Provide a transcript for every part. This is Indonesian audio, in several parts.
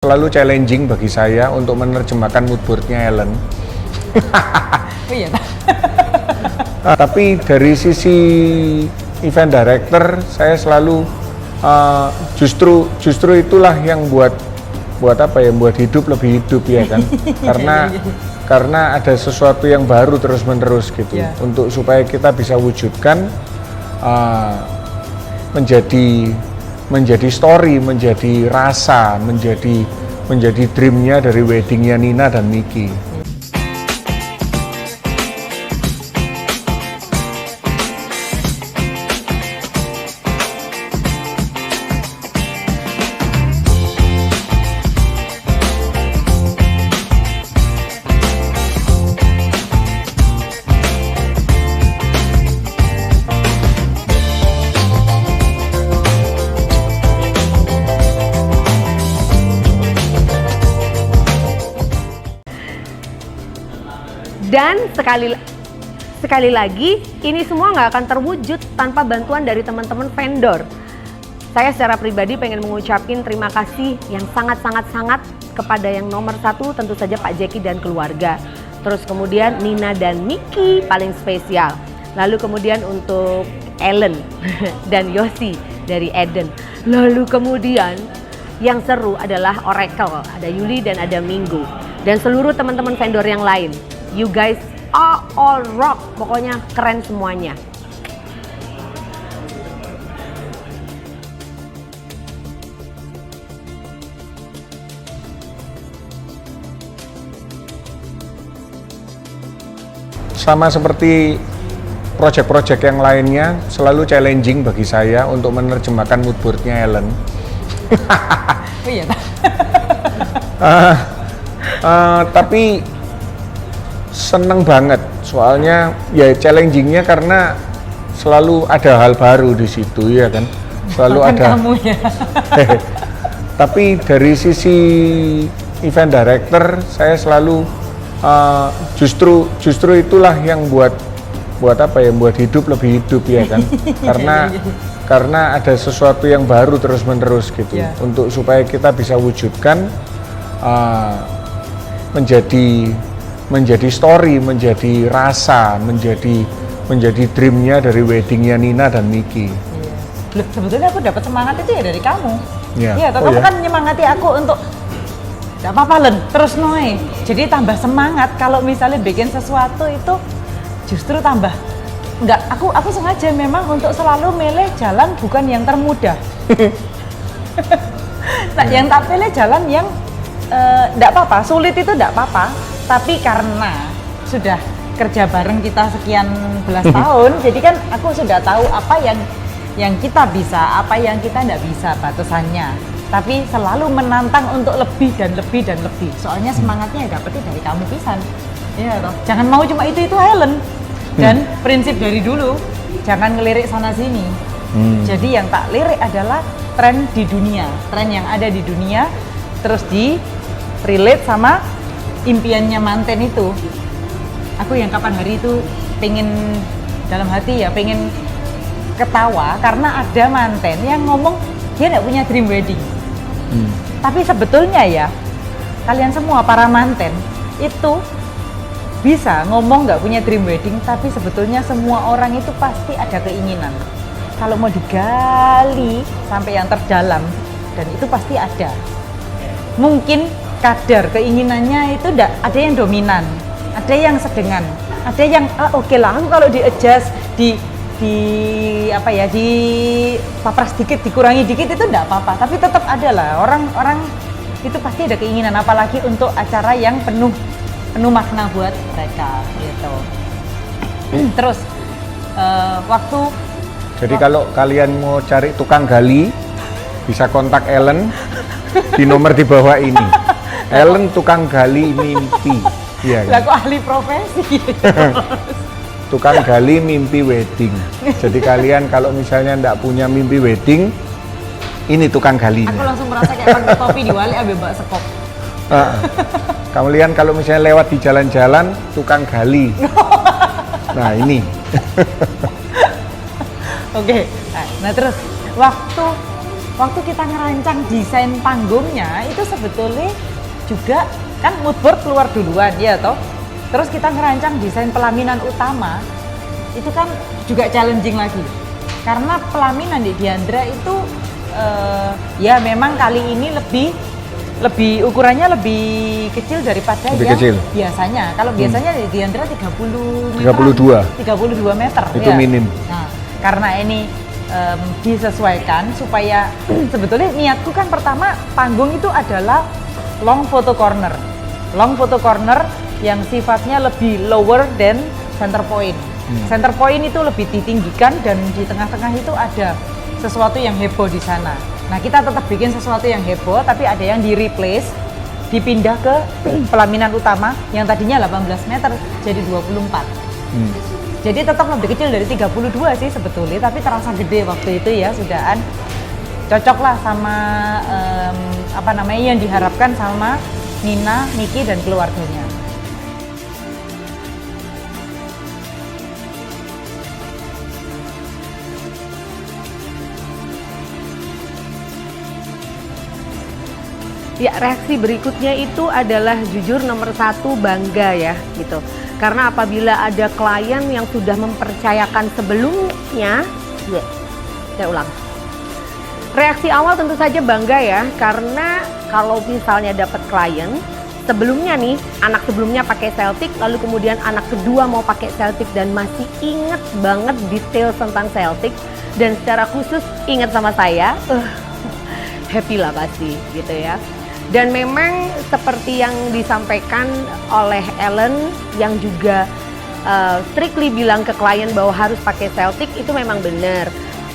Selalu challenging bagi saya untuk menerjemahkan mood board-nya Ellen. Oh iya. Tapi dari sisi event director, saya selalu justru itulah yang buat hidup lebih hidup ya kan. Karena ada sesuatu yang baru terus-menerus gitu. Yeah. Untuk supaya kita bisa wujudkan menjadi story, menjadi rasa, menjadi dreamnya dari weddingnya Nina dan Miki. Dan sekali lagi, ini semua nggak akan terwujud tanpa bantuan dari teman-teman vendor. Saya secara pribadi pengen mengucapkan terima kasih yang sangat kepada yang nomor satu tentu saja Pak Jeki dan keluarga. Terus kemudian Nina dan Miki paling spesial. Lalu kemudian untuk Ellen dan Yosi dari Eden. Lalu kemudian yang seru adalah Oracle, ada Yuli dan ada Minggu. Dan seluruh teman-teman vendor yang lain. You guys are all rock, pokoknya keren semuanya. Sama seperti project-project yang lainnya, selalu challenging bagi saya untuk menerjemahkan mood board-nya Ellen. Oh iya. Tapi seneng banget, soalnya ya challengingnya karena selalu ada hal baru di situ ya kan, selalu ada. Kamu ya. Tapi dari sisi event director, saya selalu justru itulah yang buat hidup lebih hidup ya kan, karena ada sesuatu yang baru terus-menerus gitu. Yeah. Untuk supaya kita bisa wujudkan menjadi story, menjadi rasa, menjadi dreamnya dari weddingnya Nina dan Miki. Loh, sebetulnya aku dapat semangat itu ya dari kamu. Iya. Iya, kamu kan nyemangati aku untuk gak apa-apa Len, terus noe. Jadi tambah semangat kalau misalnya bikin sesuatu itu justru tambah. Enggak, aku sengaja memang untuk selalu milih jalan bukan yang termudah. Nah, yang tak pilih jalan yang enggak apa-apa, sulit itu enggak apa-apa. Tapi karena sudah kerja bareng kita sekian belas tahun, jadi kan aku sudah tahu apa yang kita bisa, apa yang kita enggak bisa batasannya. Tapi selalu menantang untuk lebih dan lebih dan lebih. Soalnya semangatnya ya dapetnya dari kamu pisan. Iya toh. Jangan mau cuma itu Helen. Dan prinsip dari dulu, jangan ngelirik sana sini. Jadi yang tak lirik adalah tren di dunia, tren yang ada di dunia, terus di relate sama impiannya manten itu. Aku yang kapan hari itu pengen dalam hati ya pengen ketawa karena ada manten yang ngomong dia nggak punya dream wedding. Tapi sebetulnya ya kalian semua para manten itu bisa ngomong nggak punya dream wedding, tapi sebetulnya semua orang itu pasti ada keinginan. Kalau mau digali sampai yang terdalam, dan itu pasti ada. Mungkin kadar keinginannya itu ada yang dominan, ada yang sedengan, ada yang oke lah aku kalau di-adjust, di papras dikit, dikurangi dikit itu enggak apa-apa, tapi tetap ada lah orang itu pasti ada keinginan, apalagi untuk acara yang penuh makna buat mereka gitu. Terus Jadi kalau kalian mau cari tukang gali, bisa kontak Ellen di nomor di bawah ini. Ellen tukang gali mimpi. Iya kan? Aku ahli profesi. Tukang gali mimpi wedding. Jadi kalian kalau misalnya enggak punya mimpi wedding, ini tukang galinya. Aku langsung merasa kayak pakai topi diwali ambil mbak sekop. Kalian kalau misalnya lewat di jalan-jalan, tukang gali. Nah ini. Oke. Nah terus waktu waktu kita ngerancang desain panggungnya itu sebetulnya juga kan mood board keluar duluan ya toh. Terus kita ngerancang desain pelaminan utama itu kan juga challenging lagi. Karena pelaminan di Diandra itu ya memang kali ini lebih ukurannya lebih kecil daripada Lebih yang kecil. biasanya. Kalau biasanya di Diandra 32 meter. Itu ya. minim. Nah, karena ini disesuaikan supaya sebetulnya niatku kan pertama panggung itu adalah long photo corner. Long photo corner yang sifatnya lebih lower than center point. Center point itu lebih ditinggikan dan di tengah-tengah itu ada sesuatu yang heboh di sana. Nah, kita tetap bikin sesuatu yang heboh tapi ada yang di replace, dipindah ke pelaminan utama yang tadinya 18 meter jadi 24. Jadi tetap lebih kecil dari 32 sih sebetulnya, tapi terasa gede waktu itu ya, sudahan cocok lah sama yang diharapkan sama Nina, Niki dan keluarganya. Ya, reaksi berikutnya itu adalah jujur nomor 1 bangga ya gitu. Karena apabila ada klien yang sudah mempercayakan sebelumnya, saya ulang. Reaksi awal tentu saja bangga ya, karena kalau misalnya dapat klien, sebelumnya nih, anak sebelumnya pakai Celtic, lalu kemudian anak kedua mau pakai Celtic dan masih inget banget detail tentang Celtic, dan secara khusus inget sama saya, happy lah pasti gitu ya. Dan memang seperti yang disampaikan oleh Ellen yang juga strictly bilang ke klien bahwa harus pakai Celtic, itu memang benar.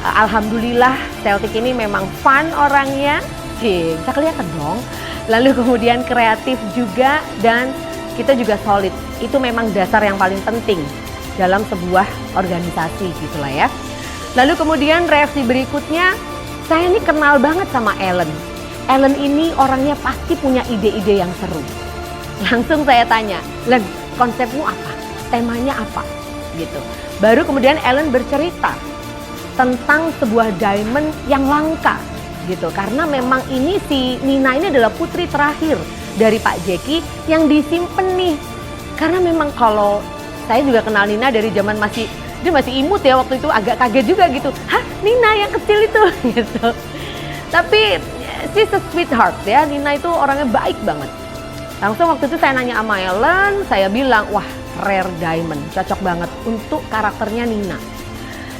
Alhamdulillah Celtic ini memang fun orangnya, bisa kelihatan dong. Lalu kemudian kreatif juga dan kita juga solid. Itu memang dasar yang paling penting dalam sebuah organisasi gitulah ya. Lalu kemudian reaksi berikutnya, saya ini kenal banget sama Ellen. Ellen ini orangnya pasti punya ide-ide yang seru. Langsung saya tanya, Len, konsepmu apa? Temanya apa? Gitu. Baru kemudian Ellen bercerita tentang sebuah diamond yang langka gitu. Karena memang ini si Nina ini adalah putri terakhir dari Pak Jeki yang disimpan nih. Karena memang kalau saya juga kenal Nina dari zaman dia masih imut ya waktu itu, agak kaget juga gitu. Hah, Nina yang kecil itu gitu. Tapi she's a sweetheart ya, Nina itu orangnya baik banget. Langsung waktu itu saya nanya sama Ellen, saya bilang, wah rare diamond, cocok banget untuk karakternya Nina.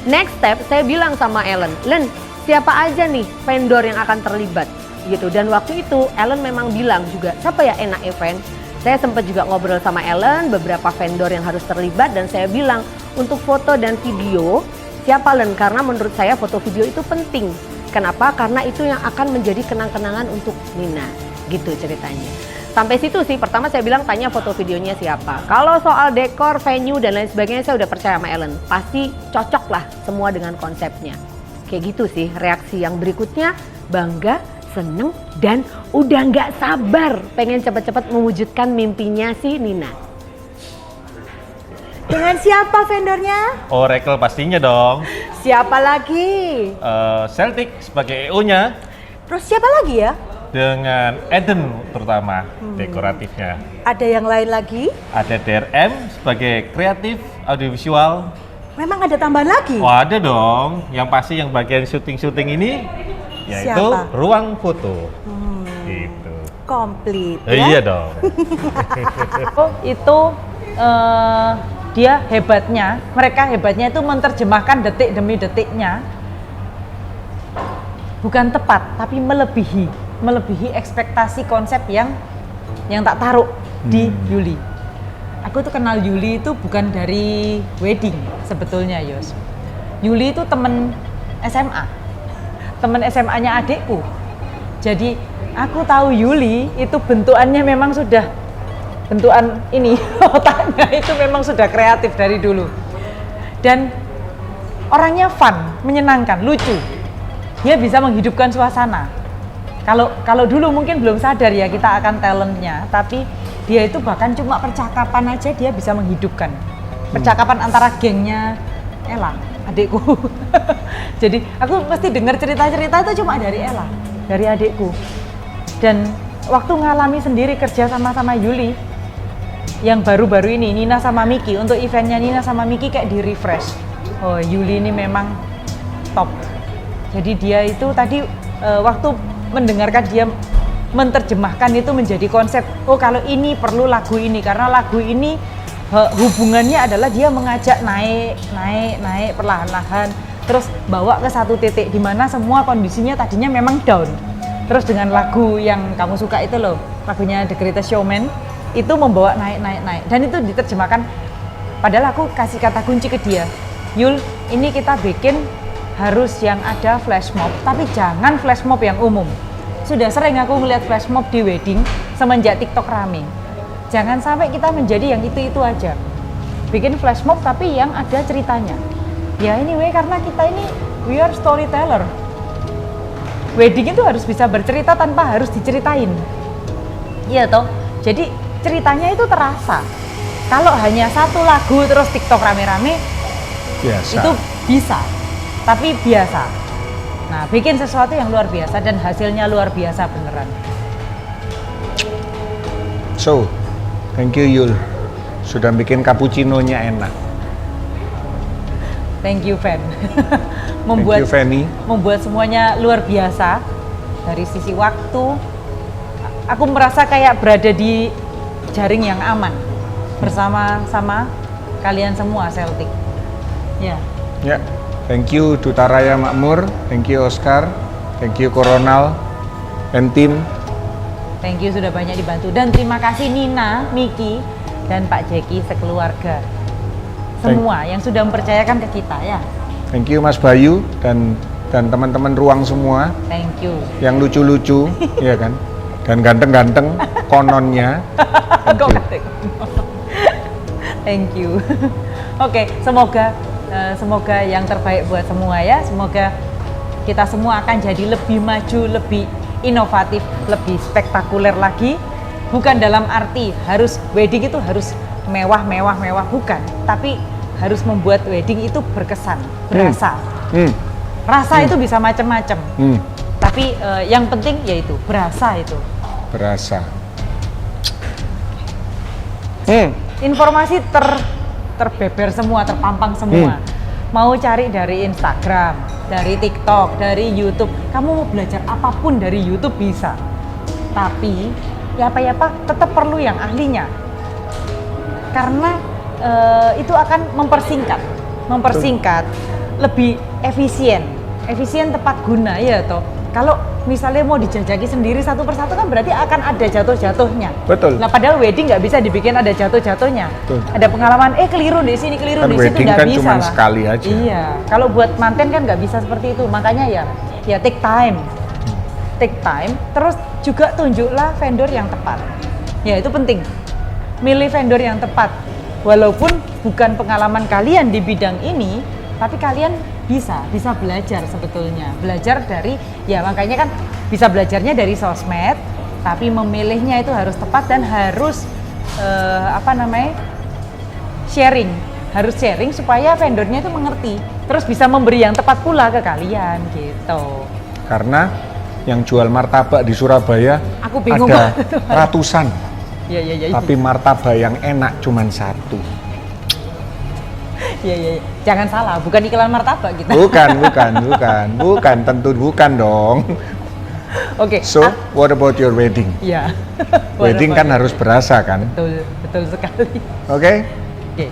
Next step, saya bilang sama Ellen, Len, siapa aja nih vendor yang akan terlibat gitu. Dan waktu itu Ellen memang bilang juga, siapa ya enak event. Saya sempat juga ngobrol sama Ellen, beberapa vendor yang harus terlibat, dan saya bilang untuk foto dan video, siapa Len? Karena menurut saya foto video itu penting. Kenapa? Karena itu yang akan menjadi kenang-kenangan untuk Nina, gitu ceritanya. Sampai situ sih, pertama saya bilang tanya foto videonya siapa. Kalau soal dekor, venue, dan lain sebagainya saya udah percaya sama Ellen. Pasti cocok lah semua dengan konsepnya. Kayak gitu sih, reaksi yang berikutnya bangga, seneng, dan udah nggak sabar pengen cepet-cepet mewujudkan mimpinya si Nina. Dengan siapa vendornya? Oracle pastinya dong. Siapa lagi? Celtic sebagai EO-nya. Terus siapa lagi ya? Dengan Eden terutama dekoratifnya. Ada yang lain lagi? Ada DRM sebagai kreatif audiovisual. Memang ada tambahan lagi? Oh ada dong. Yang pasti yang bagian syuting-syuting ini yaitu Siapa? ruang foto. Gitu. Komplit Iya ya? dong. Itu dia hebatnya, mereka hebatnya itu menerjemahkan detik demi detiknya bukan tepat tapi melebihi ekspektasi konsep yang tak taruh di Yuli. Aku tuh kenal Yuli itu bukan dari wedding sebetulnya, Yos. Yuli itu temen SMA-nya adikku. Jadi aku tahu Yuli itu bentukannya memang sudah bentukan ini, otaknya itu memang sudah kreatif dari dulu. Dan orangnya fun, menyenangkan, lucu. Dia bisa menghidupkan suasana. Kalau dulu mungkin belum sadar ya kita akan talentnya, tapi dia itu bahkan cuma percakapan aja dia bisa menghidupkan. Percakapan antara gengnya Ella. adikku. Jadi aku mesti dengar cerita-cerita itu cuma dari Ella, dari adikku. Dan waktu ngalami sendiri kerja sama Yuli, yang baru-baru ini Nina sama Miki, untuk eventnya Nina sama Miki kayak di refresh. Oh, Yuli ini memang top. Jadi dia itu tadi waktu mendengarkan dia menerjemahkan itu menjadi konsep, oh kalau ini perlu lagu ini, karena lagu ini hubungannya adalah dia mengajak naik perlahan-lahan, terus bawa ke satu titik di mana semua kondisinya tadinya memang down. Terus dengan lagu yang kamu suka itu loh, lagunya The Greatest Showman, itu membawa naik. Dan itu diterjemahkan, padahal aku kasih kata kunci ke dia, Yul, ini kita bikin harus yang ada flash mob, tapi jangan flash mob yang umum. Sudah sering aku melihat flash mob di wedding semenjak TikTok rame. Jangan sampai kita menjadi yang itu aja. Bikin flash mob tapi yang ada ceritanya. Ya anyway, karena kita ini we are storyteller. Wedding itu harus bisa bercerita tanpa harus diceritain. Iya toh? Jadi ceritanya itu terasa. Kalau hanya satu lagu terus TikTok rame-rame, Biasa. itu bisa. Tapi biasa. Nah, bikin sesuatu yang luar biasa dan hasilnya luar biasa beneran. So, thank you Yul. Sudah bikin cappuccino-nya enak. Thank you, Fan. Thank you Fanny. Membuat semuanya luar biasa. Dari sisi waktu, aku merasa kayak berada di jaring yang aman bersama-sama kalian semua Celtic. Ya. Ya, thank you Duta Raya Makmur, thank you Oscar, thank you Koronal, dan tim. Thank you sudah banyak dibantu, dan terima kasih Nina, Miki, dan Pak Jeki sekeluarga. Semua yang sudah mempercayakan ke kita ya. Thank you Mas Bayu dan teman-teman ruang semua Thank you. yang lucu-lucu, ya kan? Dan ganteng-ganteng kononnya. Thank Kok you. kata- Thank you. Oke, semoga yang terbaik buat semua ya. Semoga kita semua akan jadi lebih maju, lebih inovatif, lebih spektakuler lagi. Bukan dalam arti harus wedding itu harus mewah, bukan. Tapi harus membuat wedding itu berkesan, berasa. Rasa itu bisa macam-macam. Tapi yang penting yaitu berasa itu. Berasa. Informasi terbeber semua, terpampang semua. Mau cari dari Instagram, dari TikTok, dari YouTube. Kamu mau belajar apapun dari YouTube bisa. Tapi ya apa tetap perlu yang ahlinya. Karena itu akan mempersingkat, lebih efisien tepat guna ya toh. Kalau misalnya mau dijajaki sendiri satu persatu kan berarti akan ada jatuh-jatuhnya. Betul. Nah padahal wedding nggak bisa dibikin ada jatuh-jatuhnya. Betul. Ada pengalaman keliru di sini, keliru Kan di situ, wedding nggak kan bisa cuma lah. sekali aja. Iya. Kalau buat manten kan nggak bisa seperti itu. Makanya ya take time. Terus juga tunjuklah vendor yang tepat. Ya itu penting. Milih vendor yang tepat. Walaupun bukan pengalaman kalian di bidang ini, tapi kalian bisa belajar sebetulnya. Belajar dari, ya makanya kan bisa belajarnya dari sosmed, tapi memilihnya itu harus tepat dan harus sharing. Harus sharing supaya vendornya itu mengerti. Terus bisa memberi yang tepat pula ke kalian gitu. Karena yang jual martabak di Surabaya Aku bingung ada banget. ratusan. Iya. Tapi martabak yang enak cuman satu. Iya. Jangan salah, bukan iklan martabak kita. Bukan, tentu bukan dong. Oke. So, what about your wedding? Iya. Wedding kan harus berasa kan? Betul sekali. Oke? Oke.